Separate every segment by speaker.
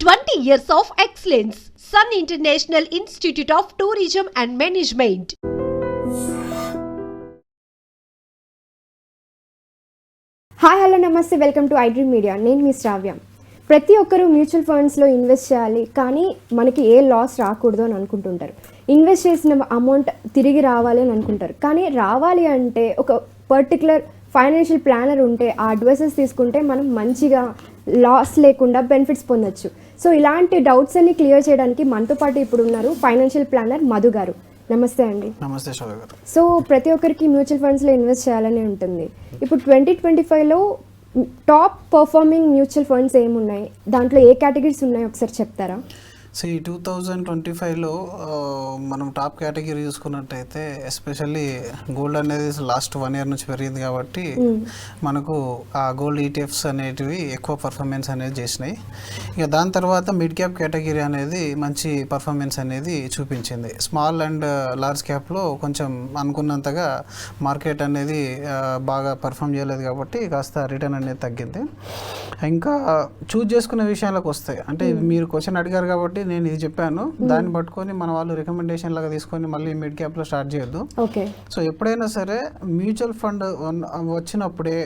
Speaker 1: 20 years of excellence. Sun International Institute of Tourism and Management.
Speaker 2: Hi hello నమస్తే, welcome to iDream media. నేను మీ శ్రావ్య. ప్రతి ఒక్కరూ mutual ఫండ్స్లో invest చేయాలి, కానీ మనకి ఏ లాస్ రాకూడదు అని అనుకుంటుంటారు. ఇన్వెస్ట్ చేసిన అమౌంట్ తిరిగి రావాలి అని అనుకుంటారు. కానీ రావాలి అంటే ఒక పర్టికులర్ ఫైనాన్షియల్ ప్లానర్ ఉంటే, ఆ అడ్వైసెస్ తీసుకుంటే మనం మంచిగా లాస్ లేకుండా బెనిఫిట్స్ పొందొచ్చు. సో ఇలాంటి డౌట్స్ అన్ని క్లియర్ చేయడానికి మనతో పాటు ఇప్పుడు ఉన్నారు ఫైనాన్షియల్ ప్లానర్ మధు గారు. నమస్తే అండి.
Speaker 3: నమస్తే శోభ గారు.
Speaker 2: సో ప్రతి ఒక్కరికి మ్యూచువల్ ఫండ్స్లో ఇన్వెస్ట్ చేయాలని ఉంటుంది. ఇప్పుడు 2025లో టాప్ పర్ఫార్మింగ్ మ్యూచువల్ ఫండ్స్ ఏమున్నాయి, దాంట్లో ఏ కేటగిరీస్ ఉన్నాయి ఒకసారి చెప్తారా?
Speaker 3: సో ఈ 2025లో మనం టాప్ కేటగిరీ చూసుకున్నట్టయితే ఎస్పెషల్లీ గోల్డ్ అనేది లాస్ట్ 1 year నుంచి పెరిగింది కాబట్టి మనకు ఆ గోల్డ్ ఈటీఎఫ్స్ అనేటివి ఎక్కువ పర్ఫార్మెన్స్ అనేది చేసినాయి. ఇక దాని తర్వాత మిడ్ క్యాప్ కేటగిరీ అనేది మంచి పర్ఫార్మెన్స్ అనేది చూపించింది. స్మాల్ అండ్ లార్జ్ క్యాప్లో కొంచెం అనుకున్నంతగా మార్కెట్ అనేది బాగా పర్ఫామ్ చేయలేదు కాబట్టి కాస్త రిటర్న్ అనేది తగ్గింది. ఇంకా చూజ్ చేసుకునే విషయాలకు వస్తాయి, అంటే మీరు క్వశ్చన్ అడిగారు కాబట్టి నేను ఇది చెప్పాను, దాన్ని పట్టుకొని మన వాళ్ళు రికమెండేషన్ లాగా తీసుకొని మళ్ళీ మిడ్ క్యాప్లో స్టార్ట్ చేయొద్దు. సో ఎప్పుడైనా సరే మ్యూచువల్ ఫండ్ వచ్చినప్పుడే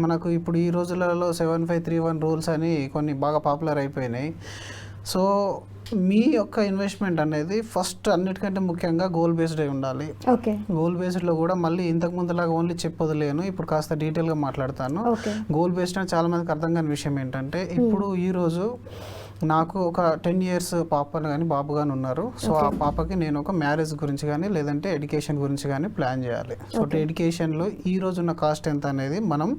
Speaker 3: మనకు ఇప్పుడు ఈ రోజులలో 7531 రూల్స్ అని కొన్ని బాగా పాపులర్ అయిపోయినాయి. సో మీ యొక్క ఇన్వెస్ట్మెంట్ అనేది ఫస్ట్ అన్నిటికంటే ముఖ్యంగా గోల్ బేస్డ్ అయి ఉండాలి. గోల్ బేస్డ్లో కూడా మళ్ళీ ఇంతకు ముందులాగా ఓన్లీ చెప్పొదిలేను, ఇప్పుడు కాస్త డీటెయిల్గా మాట్లాడతాను. గోల్ బేస్డ్ అని చాలా మందికి అర్థం కాని విషయం ఏంటంటే, ఇప్పుడు ఈరోజు నాకు ఒక 10 years పాపను కానీ బాబు కానీ ఉన్నారు. సో ఆ పాపకి నేను ఒక మ్యారేజ్ గురించి కానీ లేదంటే ఎడ్యుకేషన్ గురించి కానీ ప్లాన్ చేయాలి. సో ఎడ్యుకేషన్లో ఈ రోజు ఉన్న కాస్ట్ ఎంత అనేది మనం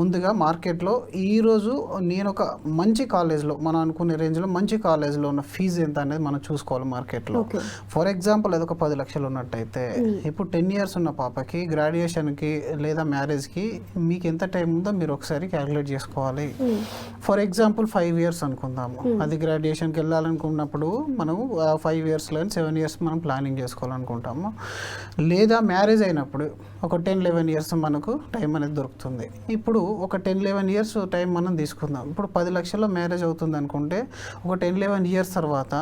Speaker 3: ముందుగా మార్కెట్లో ఈరోజు నేను ఒక మంచి కాలేజ్లో మనం అనుకునే రేంజ్లో మంచి కాలేజ్లో ఉన్న ఫీజు ఎంత అనేది మనం చూసుకోవాలి మార్కెట్లో. ఫర్ ఎగ్జాంపుల్ అది ఒక 10 లక్షలు ఉన్నట్టయితే ఇప్పుడు 10 years ఉన్న పాపకి గ్రాడ్యుయేషన్కి లేదా మ్యారేజ్కి మీకు ఎంత టైం ఉందో మీరు ఒకసారి క్యాలిక్యులేట్ చేసుకోవాలి. ఫర్ ఎగ్జాంపుల్ 5 years అనుకుందాము, అది గ్రాడ్యుయేషన్కి వెళ్ళాలనుకున్నప్పుడు మనం 5 years లేదా 7 years మనం ప్లానింగ్ చేసుకోవాలనుకుంటాము. లేదా మ్యారేజ్ అయినప్పుడు ఒక 10-11 years మనకు టైం అనేది దొరుకుతుంది. ఇప్పుడు ఒక 10-11 years టైం మనం తీసుకుందాం. ఇప్పుడు 10 లక్షల్లో మ్యారేజ్ అవుతుంది అనుకుంటే ఒక 10-11 years తర్వాత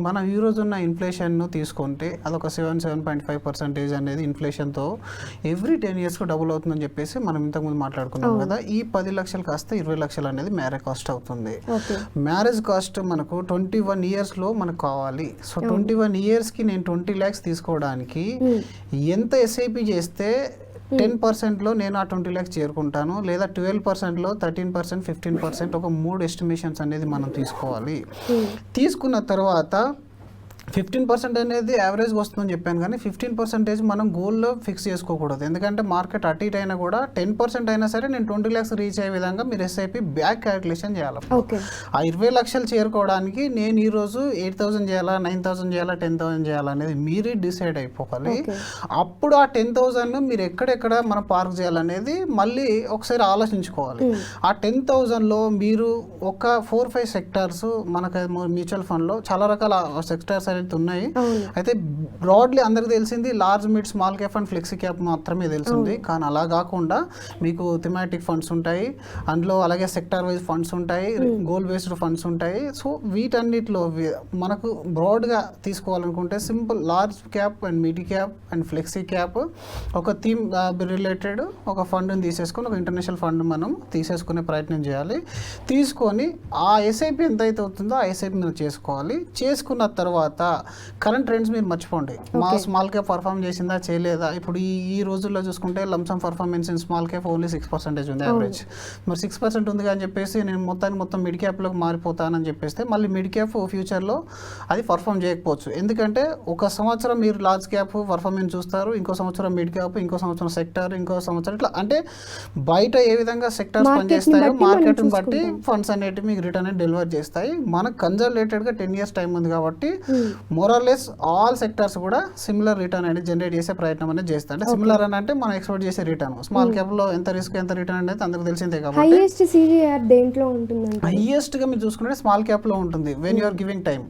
Speaker 3: మనం ఈ రోజు ఉన్న ఇన్ఫ్లేషన్ను తీసుకుంటే అదొక 7.5% అనేది ఇన్ఫ్లేషన్తో ఎవ్రీ 10 yearsకు డబుల్ అవుతుందని చెప్పేసి మనం ఇంతకుముందు మాట్లాడుకున్నాం కదా. ఈ 10 లక్షలు కాస్త 20 లక్షలు అనేది మ్యారేజ్ కాస్ట్ అవుతుంది. మ్యారేజ్ కాస్ట్ మనకు 21 yearsలో మనకు కావాలి. సో 21 yearsకి నేను 20 lakhs తీసుకోవడానికి ఎంత ఎస్ఐపి చేస్తే 10%లో నేను ఆ 20 lakhs చేరుకుంటాను, లేదా 12%లో 13%, 15% ఒక 3 ఎస్టిమేషన్స్ అనేది మనం తీసుకోవాలి. తీసుకున్న తర్వాత 15% అనేది యావరేజ్గా వస్తుందని చెప్పాను, కానీ 15% మనం గోల్లో ఫిక్స్ చేసుకోకూడదు. ఎందుకంటే మార్కెట్ అటు ఇటు అయినా కూడా 10% అయినా సరే నేను 20 lakhs రీచ్ అయ్యే విధంగా మీరు ఎస్ఐపి బ్యాక్ క్యాలిక్యులేషన్ చేయాలి. ఆ 20 లక్షలు చేరుకోవడానికి నేను ఈరోజు 8,000 చేయాలా, 9,000 చేయాలా, 10,000 చేయాలా అనేది మీరే డిసైడ్ అయిపోవాలి. అప్పుడు ఆ 10,000 మీరు ఎక్కడెక్కడ మనం పార్క్ చేయాలనేది మళ్ళీ ఒకసారి ఆలోచించుకోవాలి. ఆ 10,000లో మీరు ఒక 4-5 సెక్టార్స్ మనకు మ్యూచువల్ ఫండ్లో చాలా రకాల సెక్టార్స్ ఉన్నాయి. అయితే బ్రాడ్లీ అందరికి తెలిసింది large mid small cap and flexi cap మాత్రమే తెలిసింది. కానీ అలా కాకుండా మీకు థిమాటిక్ ఫండ్స్ ఉంటాయి, అందులో అలాగే సెక్టార్ వైజ్ ఫండ్స్ ఉంటాయి, గోల్ బేస్డ్ ఫండ్స్ ఉంటాయి. సో వీటన్నిటిలో మనకు బ్రాడ్గా తీసుకోవాలనుకుంటే simple large cap and mid cap and flexi cap ఒక థీమ్ రిలేటెడ్ ఒక ఫండ్ని తీసేసుకొని ఒక ఇంటర్నేషనల్ ఫండ్ మనం తీసేసుకునే ప్రయత్నం చేయాలి. తీసుకొని ఆ ఎస్ఐపి ఎంత అయితే అవుతుందో ఆ ఎస్ఐపి మీరు చేసుకోవాలి. చేసుకున్న తర్వాత కరెంట్ ట్రెండ్స్ మీరు మర్చిపోండి. మా స్మాల్ క్యాప్ పర్ఫామ్ చేసిందా చేయలేదా. ఇప్పుడు ఈ రోజుల్లో చూసుకుంటే lump sum performance in small cap only 6% ఉంది యావరేజ్. మరి 6% ఉంది అని చెప్పేసి నేను మొత్తం మిడ్ క్యాప్లోకి మారిపోతానని చెప్పేస్తే మళ్ళీ మిడ్ క్యాప్ ఫ్యూచర్లో అది పర్ఫామ్ చేయకపోవచ్చు. ఎందుకంటే ఒక సంవత్సరం మీరు లార్జ్ క్యాప్ పర్ఫార్మెన్స్ చూస్తారు, ఇంకో సంవత్సరం మిడ్ క్యాప్, ఇంకో సంవత్సరం సెక్టార్, ఇంకో సంవత్సరం ఇట్లా, అంటే బయట ఏ విధంగా సెక్టార్స్ పనిచేస్తాయో మార్కెట్ని బట్టి ఫండ్స్ అనేటివి మీకు రిటర్న్ డెలివర్ చేస్తాయి. మనకు కన్జర్వేటెడ్గా 10 years టైం ఉంది కాబట్టి మోరల్లెస్ ఆల్ సెక్టార్స్ కూడా సిమిలర్ రిటర్న్ అనేది జనరేట్ చేసే ప్రయత్నం అనేది చేస్తాయి. అంటే సిమిలర్ అని అంటే మనం ఎక్స్పెక్ట్ చేసే రిటర్న్. స్మాల్ క్యాప్ లో ఎంత రిస్క్ ఎంత రిటర్న్ అనేది అందరికి తెలిసిందే కాబట్టి
Speaker 2: హైయెస్ట్ CGR దేంట్లో ఉంటుంది?
Speaker 3: హైయెస్ట్ గా మీరు చూసుకుంటే స్మాల్ క్యాప్ లో ఉంటుంది. వెన్ యూఆర్ గివింగ్ టైం,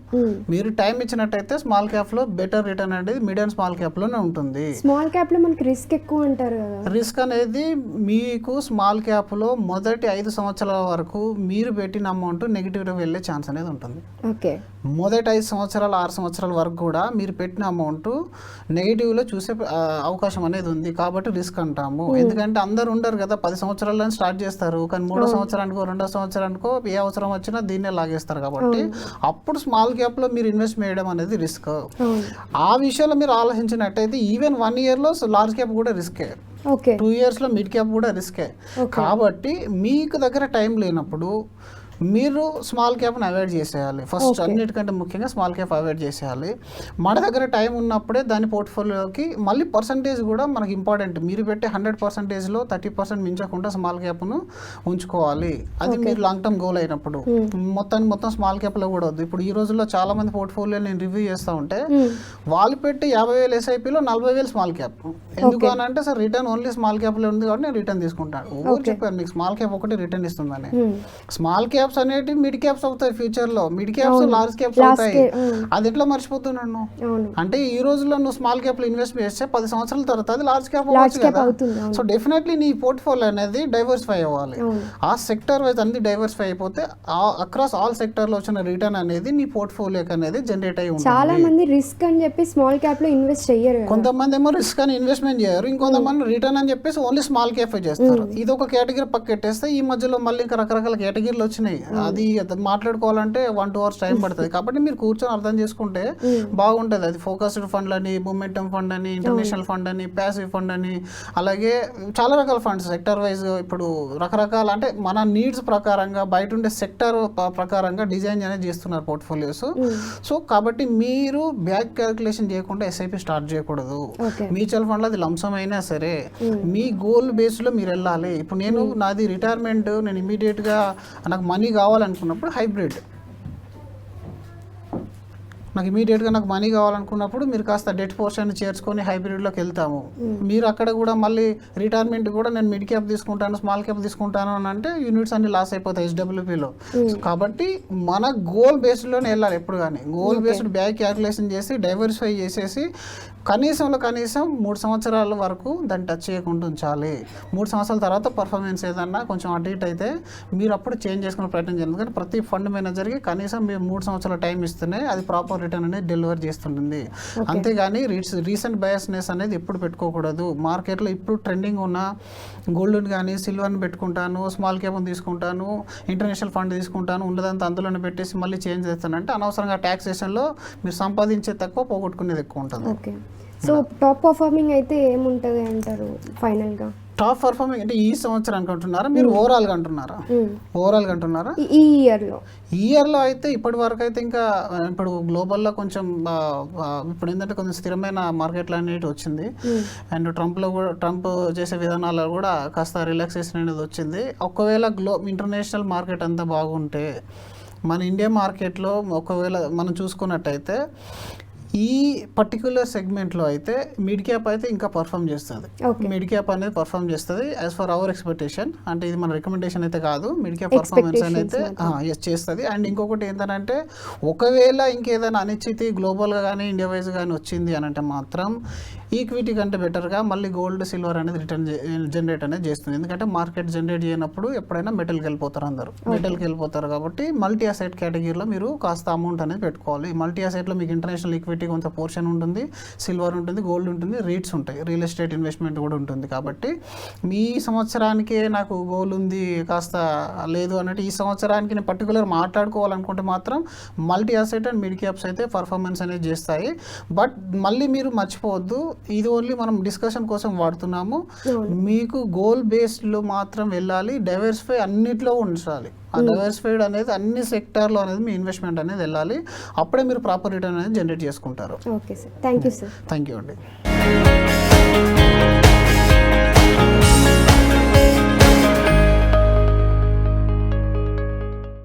Speaker 3: మీరు టైం ఇచ్చినట్టయితే స్మాల్ క్యాప్ లో బెటర్ రిటర్న్ అనేది మీడియం స్మాల్ క్యాప్ లోనే ఉంటుంది.
Speaker 2: స్మాల్ క్యాప్ లో మనకి రిస్క్ ఎక్కువ అంటారు కదా.
Speaker 3: రిస్క్ అనేది మీకు స్మాల్ క్యాప్ లో మొదటి 5 సంవత్సరాల వరకు మీరు పెట్టిన అమౌంట్ నెగిటివ్ గా వెళ్ళే ఛాన్స్ అనేది ఉంటుంది.
Speaker 2: ఓకే,
Speaker 3: మొదటి 5 సంవత్సరాలు 6 సంవత్సరాల వరకు కూడా మీరు పెట్టిన అమౌంట్ నెగిటివ్లో చూసే అవకాశం అనేది ఉంది. కాబట్టి రిస్క్ అంటాము. ఎందుకంటే అందరు ఉండరు కదా, 10 సంవత్సరాలను స్టార్ట్ చేస్తారు, కానీ 3వ సంవత్సరానికో 2వ సంవత్సరానికో ఏ అవసరం వచ్చినా దీన్నే లాగేస్తారు. కాబట్టి అప్పుడు స్మాల్ క్యాప్లో మీరు ఇన్వెస్ట్ చేయడం అనేది రిస్క్. ఆ విషయంలో మీరు ఆలోచించినట్టయితే ఈవెన్ 1 ఇయర్లో లార్జ్ క్యాప్ కూడా రిస్కే, 2 ఇయర్స్లో మిడ్ క్యాప్ కూడా రిస్కే. కాబట్టి మీకు దగ్గర టైం లేనప్పుడు మీరు స్మాల్ క్యాప్ని అవాయిడ్ చేసేయాలి. ఫస్ట్ అన్నిటికంటే ముఖ్యంగా స్మాల్ క్యాప్ అవాయిడ్ చేసేయాలి. మన దగ్గర టైం ఉన్నప్పుడే దాని పోర్ట్ఫోలియోకి మళ్ళీ పర్సంటేజ్ కూడా మనకి ఇంపార్టెంట్. మీరు పెట్టే 100%లో 30% మించకుండా స్మాల్ క్యాప్ను ఉంచుకోవాలి. అది మీరు లాంగ్ టర్మ్ గోల్ అయినప్పుడు. మొత్తం స్మాల్ క్యాప్లో కూడా వద్దు. ఇప్పుడు ఈ రోజుల్లో చాలా మంది పోర్ట్ఫోలియో నేను రివ్యూ చేస్తూ ఉంటే వాళ్ళు పెట్టి 50,000 SIPలో 40,000 స్మాల్ క్యాప్. ఎందుకు అని అంటే సార్ రిటర్న్ ఓన్లీ స్మాల్ క్యాప్లో ఉంది కాబట్టి నేను రిటర్న్ తీసుకుంటాను. ఎవరు చెప్పారు మీకు స్మాల్ క్యాప్ ఒకటి రిటర్న్ ఇస్తుందని? స్మాల్ క్యాప్స్ అనేవి మిడ్ క్యాప్స్ అవుతాయి ఫ్యూచర్ లో, మిడ్ క్యాప్స్ లార్జ్ క్యాప్స్ అవుతాయి. అది ఎట్లా మర్చిపోతున్నాను అంటే ఈ రోజుల్లో నువ్వు స్మాల్ క్యాప్ లో ఇన్వెస్ట్ చేస్తే 10 సంవత్సరాల తర్వాత అది లార్జ్ క్యాప్ అవ్వచ్చు కదా. సో డెఫినెట్లీ నీ పోర్ట్ఫోలియో అనేది డైవర్సిఫై అవ్వాలి. ఆ సెక్టర్ వైజ్ అన్ని డైవర్సిఫై అయిపోతే అక్రాస్ ఆల్ సెక్టర్ లో వచ్చిన రిటర్న్ అనేది నీ పోర్ట్ఫోలియోకి అనేది జనరేట్ అయ్యి ఉంటుంది.
Speaker 2: చాలా మంది రిస్క్ అని చెప్పి స్మాల్ క్యాప్ లో ఇన్వెస్ట్ చేయరు.
Speaker 3: కొంతమంది ఏమో రిస్క్ అని ఇన్వెస్ట్మెంట్ చేయరు, ఇంకొంతమంది రిటర్న్ అని చెప్పేసి ఓన్లీ స్మాల్ క్యాప్ చేస్తారు. ఇది ఒక కేటగిరీ పక్కెట్టేస్తే ఈ మధ్యలో మళ్ళీ ఇంకా రకరకాల కేటగిరీలు వచ్చినాయి. అది మాట్లాడుకోవాలంటే 1-2 hours టైం పడుతుంది. కాబట్టి మీరు కూర్చొని అర్థం చేసుకుంటే బాగుంటుంది. అది ఫోకస్డ్ ఫండ్ అని, మొమెంటమ్ ఫండ్ అని, ఇంటర్నేషనల్ ఫండ్ అని, ప్యాసివ్ ఫండ్ అని, అలాగే చాలా రకాల ఫండ్స్ సెక్టర్ వైజ్ ఇప్పుడు రకరకాల అంటే మన నీడ్స్ ప్రకారంగా బయట ఉండే సెక్టర్ ప్రకారంగా డిజైన్ అనేది చేస్తున్నారు పోర్ట్ఫోలియోస్. సో కాబట్టి మీరు బ్యాక్ క్యాలిక్యులేషన్ చేయకుండా SIP స్టార్ట్ చేయకూడదు. మ్యూచువల్ ఫండ్లో అది లంసం అయినా సరే మీ గోల్ బేస్లో మీరు వెళ్ళాలి. ఇప్పుడు నేను నాది రిటైర్మెంట్, నేను ఇమీడియట్గా నాకు మనీ కావాలనుకున్నప్పుడు హైబ్రిడ్, నాకు ఇమీడియట్గా నాకు మనీ కావాలనుకున్నప్పుడు మీరు కాస్త డెట్ పోర్షన్ చేర్చుకొని హైబ్రిడ్లోకి వెళ్తాము. మీరు అక్కడ కూడా మళ్ళీ రిటైర్మెంట్ కూడా నేను మిడ్ క్యాప్ తీసుకుంటాను, స్మాల్ క్యాప్ తీసుకుంటాను అని అంటే యూనిట్స్ అన్ని లాస్ అయిపోతాయి SWPలో. కాబట్టి మన గోల్ బేస్డ్లోనే వెళ్ళాలి ఎప్పుడు కానీ. గోల్ బేస్డ్ బ్యాక్ క్యాల్కులేషన్ చేసి డైవర్సిఫై చేసేసి కనీసం 3 సంవత్సరాల వరకు దాన్ని టచ్ చేయకుండా ఉంచాలి. 3 సంవత్సరాల తర్వాత పర్ఫార్మెన్స్ ఏదన్నా కొంచెం అటు ఇటు అయితే మీరు అప్పుడు చేంజ్ చేసుకునే ప్రయత్నం చేయాలి. ఎందుకంటే ప్రతి ఫండ్ మేనేజర్కి కనీసం మీరు 3 సంవత్సరాల టైం ఇస్తేనే అది ప్రాపర్ రిటర్న్ అనేది డెలివర్ చేస్తుంటుంది. అంతేగాని రీసెంట్ బయాస్నెస్ అనేది ఎప్పుడు పెట్టుకోకూడదు. మార్కెట్లో ఇప్పుడు ట్రెండింగ్ ఉన్న గోల్డ్ని కానీ సిల్వర్ని పెట్టుకుంటాను, స్మాల్ క్యాప్ని తీసుకుంటాను, ఇంటర్నేషనల్ ఫండ్ తీసుకుంటాను, ఉన్నదంతా అందులోనే పెట్టేసి మళ్ళీ చేంజ్ చేస్తానంటే అనవసరంగా ట్యాక్సేషన్లో మీరు సంపాదించే తక్కువ, పోగొట్టుకునేది ఎక్కువ ఉంటుంది.
Speaker 2: సో టాప్ పర్ఫార్మింగ్ అయితే ఏముంటుంది అంటారు ఫైనల్గా?
Speaker 3: టాప్ పర్ఫార్మింగ్ అంటే ఈ సంవత్సరానికి అంటున్నారా మీరు ఓవరాల్గా అంటున్నారా? ఓవరాల్గా అంటున్నారా? ఈ ఇయర్లో అయితే ఇప్పటి వరకు అయితే ఇంకా ఇప్పుడు గ్లోబల్లో కొంచెం ఇప్పుడు ఏంటంటే కొంచెం స్థిరమైన మార్కెట్లు అనేది వచ్చింది. అండ్ ట్రంప్ చేసే విధానాల్లో కూడా కాస్త రిలాక్సేషన్ అనేది వచ్చింది. ఒకవేళ ఇంటర్నేషనల్ మార్కెట్ అంతా బాగుంటే మన ఇండియా మార్కెట్లో ఒకవేళ మనం చూసుకున్నట్టయితే ఈ పర్టిక్యులర్ సెగ్మెంట్లో అయితే మిడ్ క్యాప్ అయితే ఇంకా పర్ఫామ్ చేస్తుంది. మిడ్ క్యాప్ అనేది పర్ఫామ్ చేస్తుంది యాజ్ ఫర్ అవర్ ఎక్స్పెక్టేషన్. అంటే ఇది మన రికమెండేషన్ అయితే కాదు, మిడ్ క్యాప్ పర్ఫార్మెన్స్ అనేది చేస్తుంది. అండ్ ఇంకొకటి ఏంటంటే ఒకవేళ ఇంకేదైనా అనిశ్చితి గ్లోబల్గా కానీ ఇండియా వైజ్ కానీ వచ్చింది అని అంటే మాత్రం ఈక్విటీ కంటే బెటర్గా మళ్ళీ గోల్డ్ సిల్వర్ అనేది రిటర్న్ జనరేట్ అనేది చేస్తుంది. ఎందుకంటే మార్కెట్ జనరేట్ చేయనప్పుడు ఎప్పుడైనా మెటల్కి వెళ్ళిపోతారు, అందరూ మెటల్కి వెళ్ళిపోతారు. కాబట్టి మల్టీ అసెట్ కేటగిరీలో మీరు కాస్త అమౌంట్ అనేది పెట్టుకోవాలి. మల్టీ అసెట్లో మీకు ఇంటర్నేషనల్ ఈక్విటీ కొంత పోర్షన్ ఉంటుంది, సిల్వర్ ఉంటుంది, గోల్డ్ ఉంటుంది, రీట్స్ ఉంటాయి, రియల్ ఎస్టేట్ ఇన్వెస్ట్మెంట్ కూడా ఉంటుంది. కాబట్టి మీ సంవత్సరానికే నాకు గోల్ ఉంది కాస్త లేదు అన్నట్టు ఈ సంవత్సరానికి నేను పర్టికులర్ మాట్లాడుకోవాలనుకుంటే మాత్రం multi asset and mid caps అయితే పర్ఫార్మెన్స్ అనేది చేస్తాయి. బట్ మళ్ళీ మీరు మర్చిపోవద్దు, ఇది ఓన్లీ మనం డిస్కషన్ కోసం వాడుతున్నాము. మీకు గోల్ బేస్డ్లో మాత్రం వెళ్ళాలి, డైవర్సిఫై అన్నిట్లో ఉంచాలి. ఆ డైవర్సిఫైడ్ అనేది అన్ని సెక్టార్లో అనేది మీ ఇన్వెస్ట్మెంట్ అనేది వెళ్ళాలి. అప్పుడే మీరు ప్రాపర్ రిటర్న్ అనేది జనరేట్ చేసుకుంటారు.
Speaker 2: Okay sir, thank you sir.
Speaker 3: Thank you అండి.